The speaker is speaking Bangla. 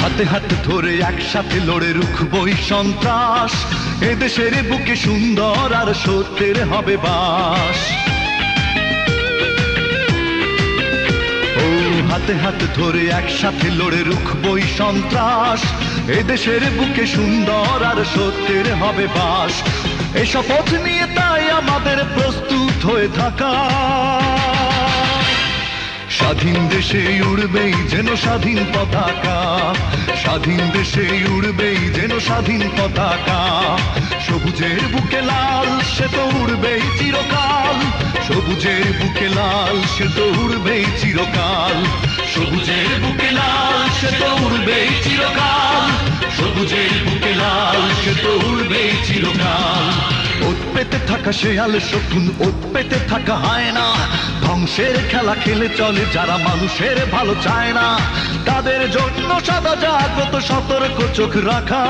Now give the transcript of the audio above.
হাতে হাত ধরে একসাথে লড়ে রুখবই সন্ত্রাস, এদেশের বুকে সুন্দর আর সত্যের হবে বাস। ও হাতে হাত ধরে একসাথে লড়ে রুখবই সন্ত্রাস, এদেশের বুকে সুন্দর আর সত্যের হবে বাস। এই শপথ নিয়ে তাই আমাদের প্রস্তুত হয়ে থাকা, স্বাধীন দেশে উড়বেই যেন স্বাধীন পতাকা, স্বাধীন দেশে উড়বেই যেন স্বাধীন পতাকা। সবুজের বুকে লাল সে তো উড়বেই চিরকাল, সবুজের বুকে লাল সে তো উড়বেই চিরকাল, সবুজের বুকে লাল সে তো উড়বেই চিরকাল, সবুজের বুকে লাল সে তো উড়বেই চিরকাল। ওত পেতে থাকা শেয়াল শকুন, ওত পেতে থাকা হায়না, ধ্বংসের খেলা খেলে চলে যারা মানুষের ভালো চায় না, তাদের জন্য সদা জাগ্রত সতর্ক চোখ রাখা।